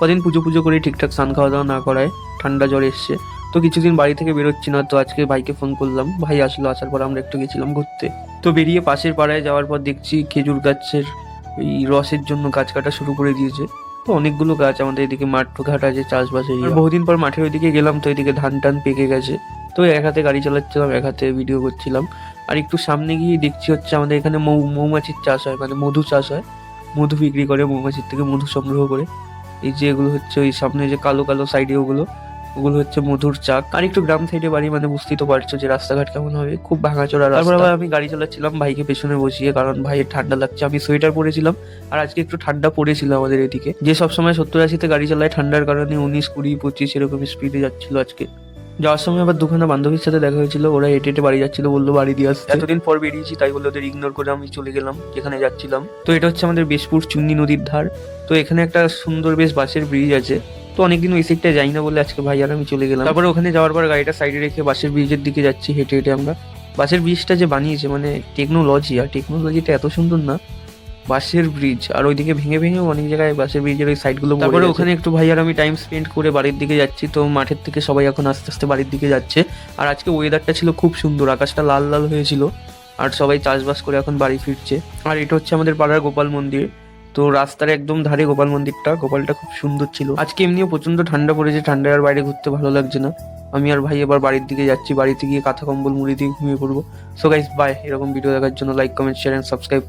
কদিন পুজো পুজো করে ঠিকঠাক স্নান খাওয়া দাওয়া না করায় ঠান্ডা জ্বর এসছে। তো কিছুদিন বাড়ি থেকে বেরোচ্ছি না, তো আজকে ভাইকে ফোন করলাম, ভাই আসলো, আসার পর আমরা একটু গেছিলাম ঘুরতে। তো বেরিয়ে পাশের পাড়ায় যাওয়ার পর দেখছি খেজুর গাছের এই রসের জন্য গাছ কাটা শুরু করে দিয়েছে। তো অনেকগুলো গাছ, আমাদের এদিকে মাঠ ঘাট আছে, চাষবাস এরিয়া। বহুদিন পর মাঠের ওইদিকে গেলাম, তো এদিকে ধান টান পেকে গেছে। তো এক হাতে গাড়ি চালাচ্ছিলাম, এক হাতে ভিডিও করছিলাম। আর একটু সামনে গিয়ে দেখছি হচ্ছে আমাদের এখানে মৌমাছির চাষ হয়, মানে মধু চাষ হয়। মধু বিক্রি করে, মৌমাছির থেকে মধু সংগ্রহ করে। এই যে এগুলো হচ্ছে ওই সামনে যে কালো কালো সাইডে ওগুলো ওগুলো হচ্ছে মধুর চাক। আর একটু গ্রাম সাইডে বাড়ি, মানে বুঝতেই তো পারছো যে রাস্তাঘাট কেমন হবে, খুব ভাঙাচোরা রাস্তা। তারপর আবার আমি গাড়ি চালাচ্ছিলাম ভাইকে পেছনে বসিয়ে, কারণ ভাইয়ের ঠান্ডা লাগছে। আমি সোয়েটার পরেছিলাম, আর আজকে একটু ঠান্ডা পড়েছিল আমাদের এদিকে। যে সবসময় 70-80-তে গাড়ি চালায়, ঠান্ডার কারণে 19, 20, 25 এরকম স্পিডে যাচ্ছিল আজকে। যাওয়ার সময় আবার দুখানা বান্ধবীর সাথে দেখা হয়েছিল, ওরা হেঁটে হেঁটে বাড়ি যাচ্ছিল, বললো বাড়ি দিয়ে আসতে। এতদিন পর বেরিয়েছি, তাই বলে ওদের ইগনোর করে আমি চলে গেলাম যেখানে যাচ্ছিলাম। তো এটা হচ্ছে আমাদের বেশপুর চুন্নি নদীর ধার। তো এখানে একটা সুন্দর বেশ বাঁশের ব্রিজ আছে। তো অনেকদিন ওই সাইডটা যাই না বলে আজকে ভাই আর আমি চলে গেলাম। তারপরে ওখানে যাওয়ার পর গাড়িটা সাইডে রেখে বাঁশের ব্রিজের দিকে যাচ্ছি হেঁটে হেঁটে আমরা। বাঁশের ব্রিজটা যে বানিয়েছে, মানে টেকনোলজি, আর টেকনোলজিটা এত সুন্দর না, বাঁশের ব্রিজ। আর ওইদিকে ভেঙে ভেঙেও অনেক জায়গায় বাঁশের ব্রিজের ওই সাইডগুলো। তারপরে ওখানে একটু ভাই আর আমি টাইম স্পেন্ড করে বাড়ির দিকে যাচ্ছি। তো মাঠের থেকে সবাই এখন আস্তে আস্তে বাড়ির দিকে যাচ্ছে। আর আজকে ওয়েদারটা ছিল খুব সুন্দর, আকাশটা লাল লাল হয়েছিল, আর সবাই চাষবাস করে এখন বাড়ি ফিরছে। আর এটা হচ্ছে আমাদের পাড়ার গোপাল মন্দির। তো রাস্তার একদম ধারে গোপাল মন্দিরটা, গোপালটা খুব সুন্দর ছিল। আজকে এমনিও প্রচন্ড ঠান্ডা পড়েছে, ঠান্ডায় আর বাইরে ঘুরতে ভালো লাগছে না। আমি আর ভাই এবার বাড়ির দিকে যাচ্ছি, বাড়িতে গিয়ে কাঁথা কম্বল মুড়ি দিয়ে ঘুমিয়ে পড়বো। So guys, bye. এরকম ভিডিও দেখার জন্য like, comment, share and subscribe.